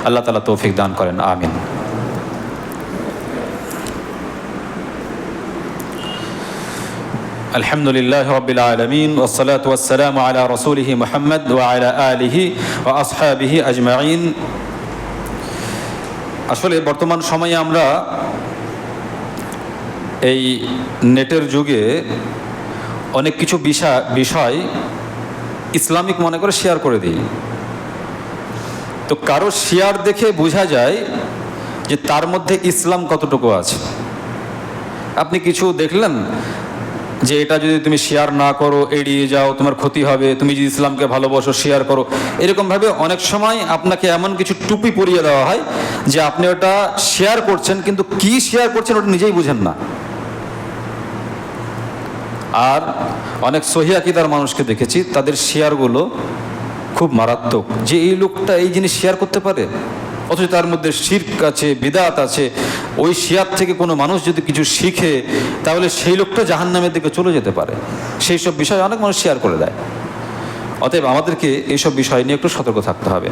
আল্লাহ তাআলা তৌফিক দান করেন, আমিন। আলহামদুলিল্লাহ রাব্বিল আলামিন ওয়াসসালাতু ওয়াসসালামু আলা রাসূলিহি মুহাম্মদ ওয়া আলা আলিহি ওয়া আসহাবিহি আজমাইন। আসলে বর্তমান সময়ে আমরা এই নেটের যুগে অনেক কিছু বিষয় ইসলামিক মনে করে শেয়ার করে দিই। তো কারো শেয়ার দেখে বোঝা যায় যে তার মধ্যে ইসলাম কতটুকু আছে। আপনি কিছু দেখলেন যে এটা যদি তুমি শেয়ার না করো, এড়িয়ে যাও, তোমার ক্ষতি হবে, তুমি যদি ইসলামকে ভালোবাসো শেয়ার করো, এরকমভাবে অনেক সময় আপনাকে এমন কিছু টুপি পরিয়ে দেওয়া হয় যে আপনি ওটা শেয়ার করছেন, কিন্তু কি শেয়ার করছেন ওটা নিজেই বুঝেন না। আর অনেক সহিহ আকীদার মানুষকে দেখেছি, তাদের শেয়ারগুলো খুব মারাত্মক, যে এই লোকটা এই জিনিস শেয়ার করতে পারে, অথচ তার মধ্যে শিরক আছে, বিদআত আছে। ওই শেয়ার থেকে কোনো মানুষ যদি কিছু শিখে তাহলে সেই লোকটা জাহান্নামের দিকে চলে যেতে পারে। সেই সব বিষয় অনেক মানুষ শেয়ার করে দেয়। অতএব আমাদেরকে এইসব বিষয় নিয়ে একটু সতর্ক থাকতে হবে।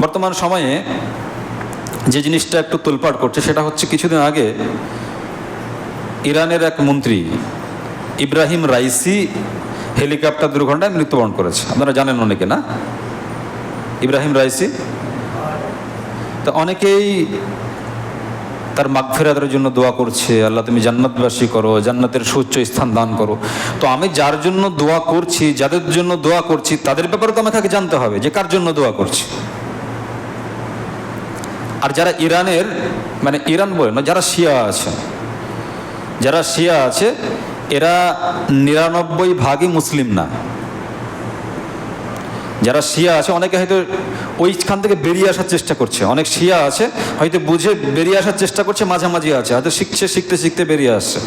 বর্তমান সময়ে যে জিনিসটা একটু তোলপাড় করছে সেটা হচ্ছে, কিছুদিন আগে ইরানের এক মন্ত্রী ইব্রাহিম রাইসি হেলিকপ্টার দুর্ঘটনায় মৃত্যুবরণ করেছে। আপনারা জানেন অনেকে, না? Ebrahim Raisi. তো অনেকেই তার মাগফিরাতের জন্য দোয়া করছে, আল্লাহ তুমি জান্নাতবাসী করো, জান্নাতের সুউচ্চ স্থান দান করো। তো আমি যার জন্য দোয়া করছি, যাদের জন্য দোয়া করছি, তাদের ব্যাপারে তো আমাকে আগে জানতে হবে যে কার জন্য দোয়া করছি। আর যারা ইরানের, মানে ইরান বলে না, যারা শিয়া আছে, এরা 99% মুসলিম না। যারা শিয়া আছে, অনেকে হয়তো ওইখান থেকে বেরিয়ে আসার চেষ্টা করছে, অনেক শিয়া আছে হয়তো বুঝে বেরিয়ে আসার চেষ্টা করছে, মাঝামাঝি আছে, হয়তো শিখতে বেরিয়ে আসছে।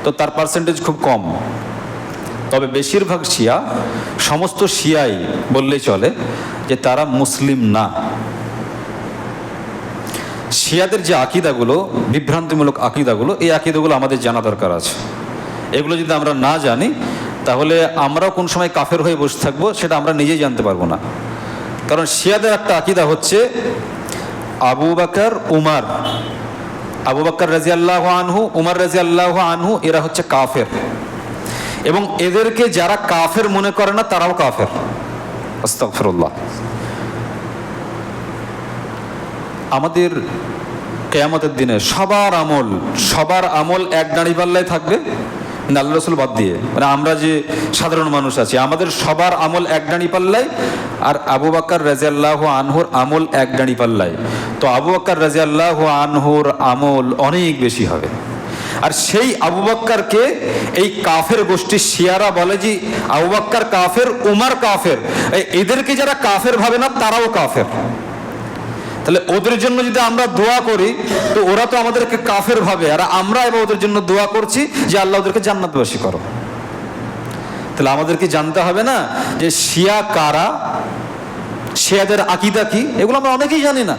তো তার পার্সেন্টেজ খুব কম। তবে বেশিরভাগ শিয়া, সমস্ত শিয়াই বললেই চলে যে তারা মুসলিম না। শিয়াদের যে আকিদাগুলো, বিভ্রান্তিমূলক আকিদাগুলো, এই আকিদাগুলো আমাদের জানা দরকার আছে। এগুলো যদি আমরা না জানি তাহলে আমরাও কোন সময় কাফের হয়ে বসে থাকবো সেটা আমরা নিজেই জানতে পারবো না। কারণ শিয়াদের একটা আকিদা হচ্ছে আবু বকর রাদিয়াল্লাহু আনহু, উমর রাদিয়াল্লাহু আনহু এরা হচ্ছে কাফের, এবং এদেরকে যারা কাফের মনে করে না তারাও কাফের। আস্তাগফিরুল্লাহ। আমাদের কিয়ামতের দিনে সবার আমল এক দাঁড়িপাল্লায় থাকবে, আল্লাহ রাসূল বাদ দিয়ে। মানে আমরা যে সাধারণ মানুষ আছি, আমাদের সবার আমল এক দাঁড়িপাল্লায়, আর আবু বকর রাদিয়াল্লাহু আনহুর আমল এক দাঁড়িপাল্লায়। তো আবু বকর রাদিয়াল্লাহু আনহুর আমল অনেক বেশি হবে। আর সেই আবু বকরকে এই কাফের গোষ্ঠী শিয়ারা বলে যে আবু বকর কাফের, উমর কাফের। এদেরকে যারা কাফের ভাবে না তারাও কাফের। তাহলে ওদের জন্য যদি আমরা দোয়া করি তো ওরা তো আমাদেরকে কাফের ভাবে, আর আমরা এবার ওদের জন্য দোয়া করছি যে আল্লাহ ওদেরকে জান্নাতবাসী করো। তাহলে আমাদেরকে জানতে হবে না যে শিয়া কারা, শিয়াদের আকীদা কি, এগুলো আমরা অনেকেই জানি না।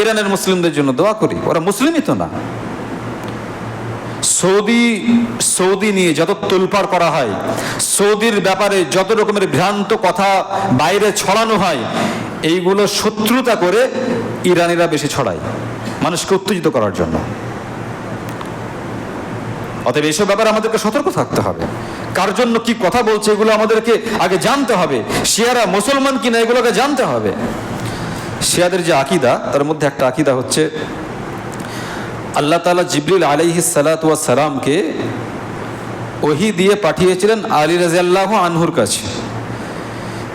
ইরানের মুসলিমদের জন্য দোয়া করি, ওরা মুসলিমই তো না। সৌদি নিয়ে যত তোলপাড় করা হয়, সৌদির ব্যাপারে যত রকমের ভ্রান্ত কথা বাইরে ছড়ানো হয়, এইগুলো শত্রুতা করে ইরানিরা বেশি ছড়ায় মানুষকে উত্তেজিত করার জন্য। অতএব এইসব ব্যাপারে আমাদেরকে সতর্ক থাকতে হবে। কার জন্য কি কথা বলছে এগুলো আমাদেরকে আগে জানতে হবে। শিয়ারা মুসলমান কিনা এগুলোকে জানতে হবে। শিয়াদের যে আকীদা, তার মধ্যে একটা আকীদা হচ্ছে আল্লাহ তাআলা জিবরিল আলাইহিস সালাতু ওয়াস সালামকে ওহী দিয়ে পাঠিয়েছিলেন আলী রাদিয়াল্লাহু আনহুর কাছে।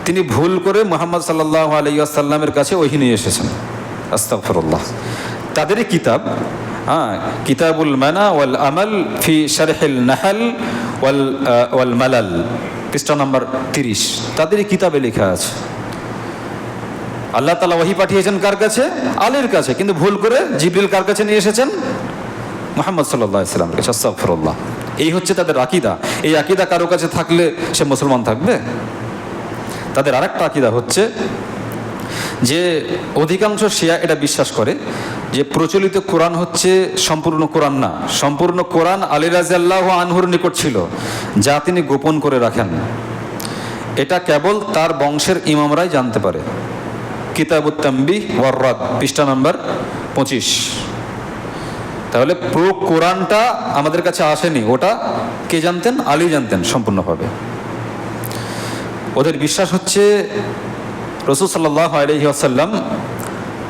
তিনি ভুল করে মুহাম্মদ সাল্লাল্লাহু আলাইহি ওয়াসাল্লামের কাছে ওহী নিয়ে এসেছেন। আস্তাগফিরুল্লাহ। তাদেরই কিতাব, কিতাবুল মানা ওয়াল আমাল ফি শারহিল নাহল ওয়াল মালাল, পৃষ্ঠা নাম্বার 30, তাদেরই কিতাবে লেখা আছে আল্লাহ তাআলা ওহী পাঠিয়েছেন কার কাছে? আলীর কাছে, কিন্তু ভুল করে জিবরিল কার কাছে নিয়ে এসেছেন? মুহাম্মদ সাল্লাল্লাহু আলাইহি ওয়াসাল্লামের কাছে। আস্তাগফিরুল্লাহ। এই হচ্ছে তাদের আকীদা। এই আকীদা কারো কাছে থাকলে সে মুসলমান থাকবে? তাদের আরেকটা আকীদা হচ্ছে যে অধিকাংশ শিয়া এটা বিশ্বাস করে যে প্রচলিত কোরআন হচ্ছে সম্পূর্ণ কোরআন না, সম্পূর্ণ কোরআন আলী রাদিয়াল্লাহু আনহুর নিকট ছিল, যা তিনি গোপন করে রাখেন। এটা কেবল তার বংশের ইমামরাই জানতে পারে। কিতাবুত তানবিহ ওয়ার রাদ, পৃষ্ঠা নাম্বার 25। তাহলে পুরো কোরআনটা আমাদের কাছে আসেনি, ওটা কে জানতেন? আলী জানতেন সম্পূর্ণভাবে। ওদের বিশ্বাস হচ্ছে রাসূল সাল্লাল্লাহু আলাইহি ওয়াসাল্লাম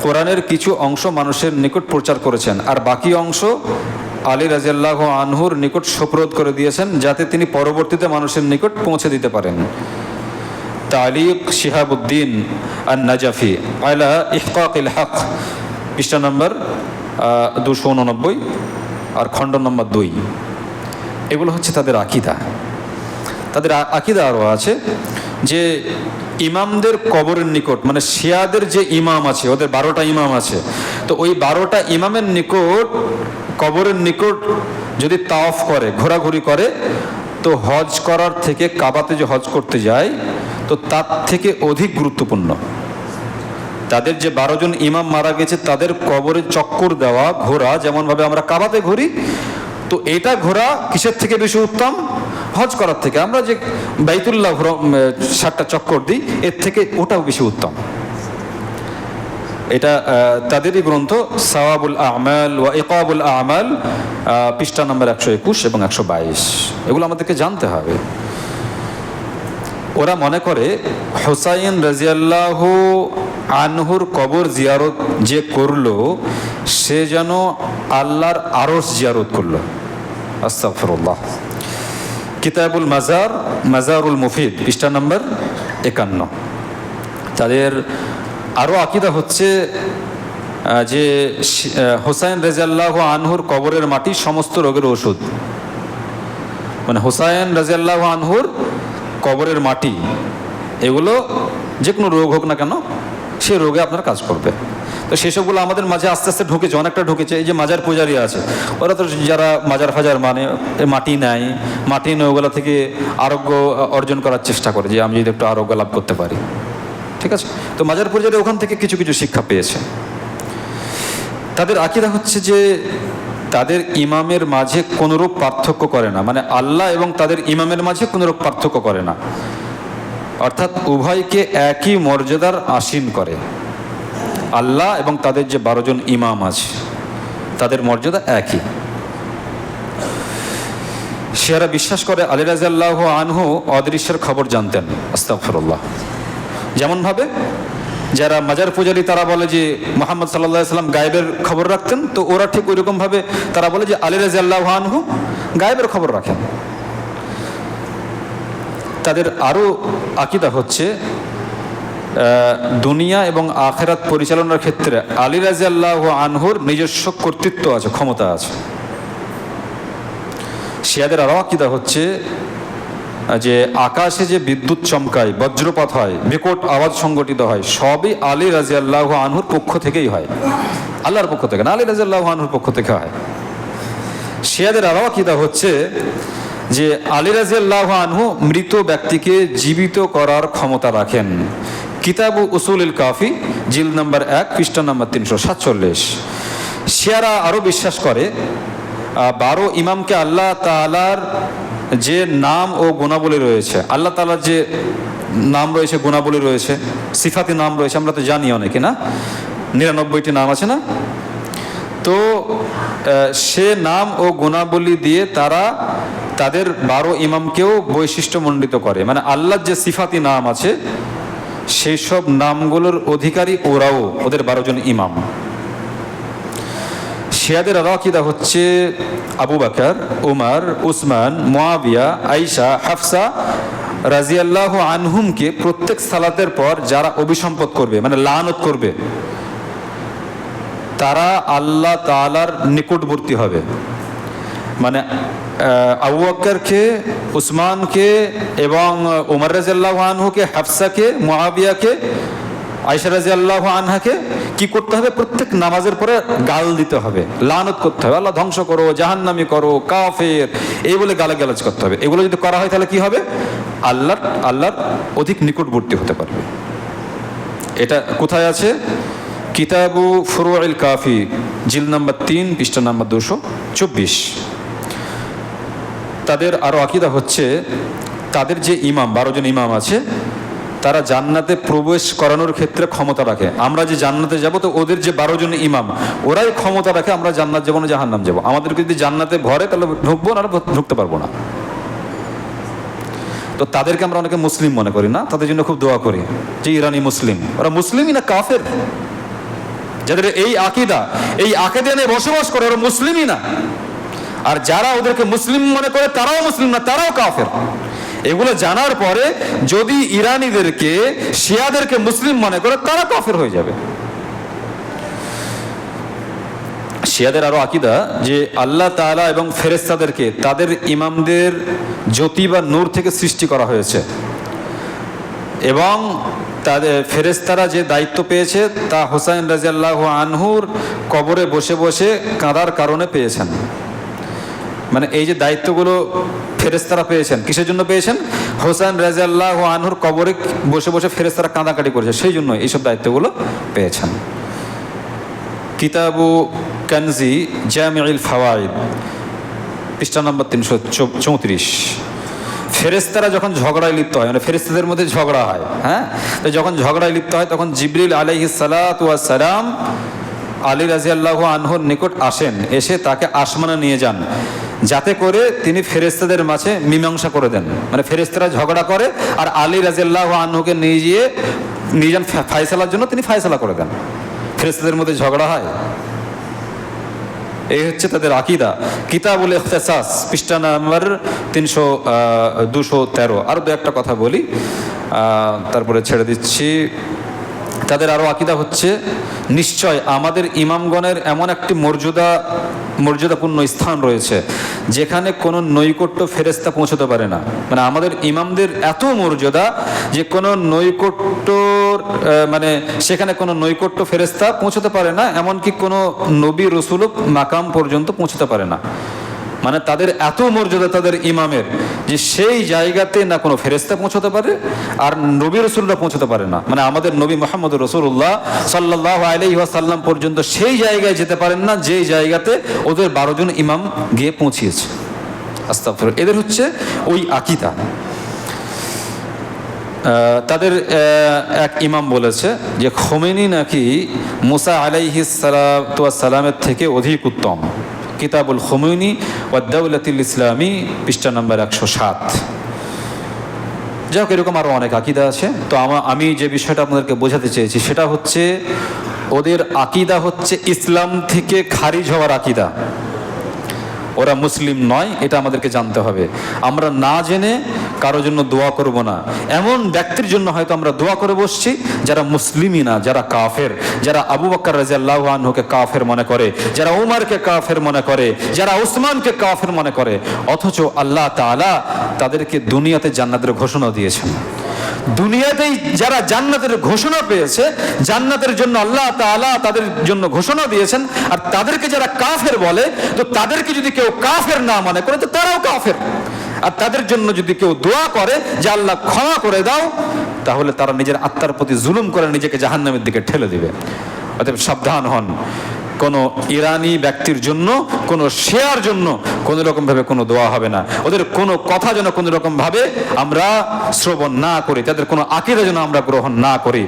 কোরআনের কিছু অংশ মানুষের নিকট প্রচার করেছেন, আর বাকি অংশ আলী রাদিয়াল্লাহু আনহুর নিকট সুপ্রদ করে দিয়েছেন, যাতে তিনি পরবর্তীতে মানুষের নিকট পৌঁছে দিতে পারেন। তালিক শিহাবুদ্দিন আন-নাজাফি আলা ইহকাকিল হক, পৃষ্ঠা নম্বর 289 আর খণ্ড নম্বর 2। এগুলো হচ্ছে তাদের আকীদা। তাদের আকীদা আরও আছে যে ইমামদের কবরের নিকট, মানে শিয়াদের যে ইমাম আছে, ওদের 12টা ইমাম আছে, তো ওই 12টা ইমামের নিকট, কবরের নিকট যদি তাওয়াফ করে, ঘোরাঘুরি করে, তো হজ করার থেকে, কাবাতে যে হজ করতে যায়, তো তার থেকে অধিক গুরুত্বপূর্ণ তাদের যে 12 জন ইমাম মারা গেছে তাদের কবরে চক্কর দেওয়া, ঘোরা, যেমনভাবে আমরা কাবাতে ঘুরি, তো এটা ঘোরা কিসের থেকে বেশি উত্তম? হজ করার থেকে। আমরা যে বাইতুল্লাহ 7টা চক্কর দিই, এর থেকে ওটাও বেশি উত্তম। এটা তাদেরই গ্রন্থ সাওয়াবুল আমাল ওয়া ইকাবুল আমাল, পৃষ্ঠা নম্বর 121 এবং 122। এগুলো আমাদেরকে জানতে হবে। ওরা মনে করে হুসাইন রাদিয়াল্লাহু আনহুর কবর জিয়ারত যে করলো, সে যেন আল্লাহর আরশ জিয়ারত করলো। আস্তাগফিরুল্লাহ। কিতাবুল মাজার, মাজারুল মুফিদ, পৃষ্ঠা নম্বর 51। তাদের আরও আকীদা হচ্ছে যে হুসাইন রাদিয়াল্লাহু আনহুর কবরের মাটি সমস্ত রোগের ওষুধ। মানে হুসাইন রাদিয়াল্লাহু আনহুর কবরের মাটি, এগুলো যে কোনো রোগ হোক না কেন, সে রোগে আপনার কাজ করবে। তো সেসবগুলো আমাদের মাঝে আস্তে আস্তে ঢুকেছে, অনেকটা ঢুকেছে। এই যে মাজার পূজারী আছে, ওরা তো যারা মাজার ফাজার মানে মাটি নেয়, মাটি নিয়ে ওগুলো থেকে আরোগ্য অর্জন করার চেষ্টা করে, যে আমি যদি একটু আরোগ্য লাভ করতে পারি, ঠিক আছে। তো মাজার পূজারী ওখান থেকে কিছু কিছু শিক্ষা পেয়েছে। তাদের আকীদা হচ্ছে যে তাদের ইমামের মাঝে কোনোরূপ পার্থক্য করে না, মানে আল্লাহ এবং তাদের ইমামের মাঝে কোনোরূপ পার্থক্য করে না, অর্থাৎ উভয়কে একই মর্যাদার আসীন করে। আল্লাহ এবং তাদের যে 12 জন ইমাম আছে, তাদের মর্যাদা একই। শিয়ারা বিশ্বাস করে আলী রাদিয়াল্লাহু আনহু অদৃশ্যের খবর জানতেন। আস্তাগফিরুল্লাহ। যেমনভাবে যারা মাজার পূজারী তারা বলে যে মুহাম্মদ সাল্লাল্লাহু আলাইহি সাল্লাম গায়েবের খবর রাখতেন, তো ওরা ঠিক ওইরকমভাবে তারা বলে যে আলী রাদিয়াল্লাহু আনহু গায়েবের খবর রাখেন। তাদের আরও আকীদা হচ্ছে দুনিয়া এবং আখিরাত পরিচালনার ক্ষেত্রে আলী রাদিয়াল্লাহু আনহুর নিজস্ব কর্তৃত্ব আছে, ক্ষমতা আছে। শিয়াদের আরও আকীদা হচ্ছে যে আকাশে যে বিদ্যুৎ চমকায়, বজ্রপাত হয়, বিকট আওয়াজ সংগঠিত হয়, সবই আলী রাদিয়াল্লাহু আনহুর পক্ষ থেকেই হয়, আল্লাহর পক্ষ থেকে না, আলী রাদিয়াল্লাহু আনহুর পক্ষ থেকে হয়। শিয়াদের আরও আকীদা হচ্ছে যে আলী রাদিয়াল্লাহু আনহু মৃত ব্যক্তিকে জীবিত করার ক্ষমতা রাখেন। কিতাবু উসুলুল কাফি, জিলদ নম্বর 1, পৃষ্ঠা নম্বর 347। শিয়ারা আরও বিশ্বাস করে 12 ইমামকে আল্লাহ তাআলার যে নাম ও গুণাবলী রয়েছে, আল্লাহ তাআলার যে নাম রয়েছে, গুণাবলী রয়েছে, সিফাতি নাম রয়েছে, আমরা তো জানি অনেকে না, 99টি নাম আছে না, তো সে নাম ও গুণাবলী দিয়ে তারা তাদের 12 ইমামকেও বৈশিষ্ট্যমণ্ডিত করে। মানে আল্লাহর যে সিফাতি নাম আছে সেই সব নামগুলোর অধিকারী ওরাও, ওদের 12 জন ইমাম। শিয়াদের আকীদা হচ্ছে আবু বকর, উমর, উসমান, মুয়াবিয়া, আয়েশা, হাফসা রাদিয়াল্লাহু আনহুমকে প্রত্যেক সালাতের পর যারা অভিসম্পদ করবে, মানে লানত করবে, তারা আল্লাহ তাআলার নিকটবর্তী হবে। মানে আবু বকরকে, উসমানকে এবং উমর রাদিয়াল্লাহু আনহুকে, হাফসাকে, মুয়াবিয়াকে, আয়েশা রাদিয়াল্লাহু আনহাকে কি করতে হবে? প্রত্যেক নামাজের পরে গাল দিতে হবে, লানত করতে হবে, আল্লাহ ধ্বংস করো, জাহান্নামী করো, কাফের, এই বলে গালাগালাজ করতে হবে। এগুলো যদি করা হয় তাহলে কি হবে? আল্লাহর অধিক নিকটবর্তী হতে পারবে। এটা কোথায় আছে? কিতাবু ফুরুউল কাফি, জিলদ নম্বর 3, পৃষ্ঠা নম্বর 224। তাদের আরও আকীদা হচ্ছে তাদের যে ইমাম, 12 জন ইমাম আছে, তারা জান্নাতে প্রবেশ করানোর ক্ষেত্রে ক্ষমতা রাখে। আমরা যে জান্নাতে যাব, তো ওদের যে 12 জন ইমাম, ওরাই ক্ষমতা রাখে আমরা জান্নাত যাবো না জাহান্নাম যাবো। আমাদেরকে যদি জান্নাতে ভরে তাহলে ঢুকবো, না ঢুকতে পারবো না। তো তাদেরকে আমরা অনেকে মুসলিম মনে করি না, তাদের জন্য খুব দোয়া করি যে ইরানি মুসলিম, ওরা মুসলিমই না কাফের? যাদের এই আকিদা নিয়ে বসবাস করে, ওরা মুসলিমই না। আর যারা ওদেরকে মুসলিম মনে করে তারাও মুসলিম না, তারাও কাফের। এগুলো জানার পরে যদি ইরানিদেরকে, শিয়াদেরকে মুসলিম মনে করে, তারা কাফের হয়ে যাবে। শিয়াদের আরো আকিদা যে আল্লাহ তাআলা এবং ফেরেশতাদেরকে তাদের ইমামদের জ্যোতি বা নূর থেকে সৃষ্টি করা হয়েছে, এবং তাদের ফেরেশতারা যে দায়িত্ব পেয়েছে তা হুসাইন রাদিয়াল্লাহু আনহুর কবরে বসে বসে কাঁদার কারণে পেয়েছেন। মানে এই যে দায়িত্বগুলো ফেরেশতারা পেয়েছেন, কিসের জন্য পেয়েছেন? হুসাইন রাদিয়াল্লাহু আনহুর কবরে বসে বসে ফেরেশতারা কাঁদাকাটি করেছে, সেই জন্য এইসব দায়িত্বগুলো পেয়েছেন। কিতাবু কানজি জামিউল ফাওয়াইদ, পৃষ্ঠা নম্বর 334। ফেরেশতারা যখন ঝগড়ায় লিপ্ত হয়, মানে ফেরেশতাদের মধ্যে ঝগড়া হয়, হ্যাঁ, তো যখন ঝগড়ায় লিপ্ত হয় তখন জিবরিল আলাইহিস সালাতু ওয়াস সালাম আলী রাদিয়াল্লাহু আনহুর নিকট আসেন, এসে তাকে আসমানে নিয়ে যান, যাতে করে তিনি ফেরেশতাদের মাঝে মীমাংসা করে দেন। মানে ফেরেশতারা ঝগড়া করে আর আলী রাদিয়াল্লাহু আনহুকে নিয়ে যান ফায়সালার জন্য, তিনি ফায়সালা করে দেন। ফেরেশতাদের মধ্যে ঝগড়া হয়, এই হচ্ছে তাদের আকিদা। কিতাবুল ইখতিসাস, পৃষ্ঠা নাম্বার 213। আরো দু একটা কথা বলি, তারপরে ছেড়ে দিচ্ছি। তাদের আরো আকিদা হচ্ছে, নিশ্চয় আমাদের ইমামগণের এমন একটি মর্যাদাপূর্ণ স্থান রয়েছে যেখানে কোনো নৈকট্য ফেরেশতা পৌঁছতে পারে না। মানে আমাদের ইমামদের এত মর্যাদা যে কোনো নৈকট্য, মানে সেখানে কোনো নৈকট্য ফেরেশতা পৌঁছতে পারে না, এমনকি কোনো নবী রসুলও মাকাম পর্যন্ত পৌঁছতে পারে না। মানে তাদের এত মর্যাদা তাদের ইমামের, যে সেই জায়গাতে না কোনো ফেরেশতা পৌঁছতে পারে আর নবী রসুলরা পৌঁছতে পারে না। মানে আমাদের নবী মুহাম্মদ রাসূলুল্লাহ সাল্লাল্লাহু আলাইহি ওয়াসাল্লাম পর্যন্ত সেই জায়গায় যেতে পারেন না যেই জায়গাতে ওদের 12 জন ইমাম গিয়ে পৌঁছিয়েছে। আস্তাগফিরুল্লাহ। এদের হচ্ছে ওই আকীদা। তাদের এক ইমাম বলেছে যে খোমেনি নাকি মুসা আলাইহিস সালাতু ওয়াস সালামের থেকে অধিক উত্তম। কিতাবুল খোমেনি ওয়া দাওলাতুল ইসলামী, পৃষ্ঠা নম্বর 107। যাই হোক, এরকম আরও অনেক আকিদা আছে। তো আমি যে বিষয়টা আপনাদেরকে বোঝাতে চেয়েছি সেটা হচ্ছে, ওদের আকিদা হচ্ছে ইসলাম থেকে খারিজ হওয়ার আকিদা। ওরা মুসলিম নয়, এটা আমাদেরকে জানতে হবে। আমরা না জেনে কারোর জন্য দোয়া করব না। এমন ব্যক্তির জন্য হয়তো আমরা দোয়া করে বসছি যারা মুসলিমই না, যারা কাফের, যারা আবু বকর রাদিয়াল্লাহু আনহুকে কাফের মনে করে, যারা উমরকে কাফের মনে করে, যারা উসমানকে কাফের মনে করে, অথচ আল্লাহ তাআলা তাদেরকে দুনিয়াতে জান্নাতের ঘোষণা দিয়েছেন। দুনিয়াতেই যারা জান্নাতের ঘোষণা পেয়েছে, জান্নাতের জন্য আল্লাহ তাআলা তাদের জন্য ঘোষণা দিয়েছেন, আর তাদেরকে যারা কাফের বলে, তো তাদেরকে যদি কেউ কাফের না মনে করে তো তারাও কাফের। আর তাদের জন্য যদি কেউ দোয়া করে যে আল্লাহ ক্ষমা করে দাও, তাহলে তারা নিজের আত্মার প্রতি জুলুম করে নিজেকে জাহান্নামের দিকে ঠেলে দিবে। অতএব সাবধান হন। কোনো ইরানি ব্যক্তির জন্য, কোনো শেয়ার জন্য কোনো রকমভাবে কোনো দোয়া হবে না। ওদের কোনো কথা যেন কোনো রকমভাবে আমরা শ্রবণ না করি, তাদের কোনো আকিদা যেন আমরা গ্রহণ না করি।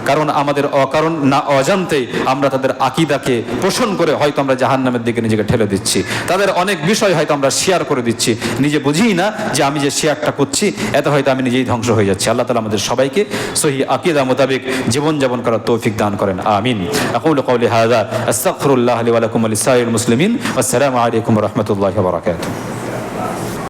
কারণ আমাদের অকারণ না অজান্তেই আমরা তাদের আকিদাকে পোষণ করে হয়তো আমরা জাহান্নামের দিকে নিজেকে ঠেলে দিচ্ছি। তাদের অনেক বিষয় হয়তো আমরা শেয়ার করে দিচ্ছি, নিজে বুঝিই না যে আমি যে শেয়ারটা করছি এতে হয়তো আমি নিজেই ধ্বংস হয়ে যাচ্ছি। আল্লাহ তাআলা আমাদের সবাইকে সহিহ আকিদা মোতাবেক জীবনযাপন করার তৌফিক দান করেন। আমিন। আকুলু কওলি হাযা আস্তাগফিরুল্লাহ লি ওয়া লাকুম ওয়া লিসাইরিল মুসলিমিন। আসসালামু আলাইকুম ওয়া রাহমাতুল্লাহি ওয়া বারাকাতুহু।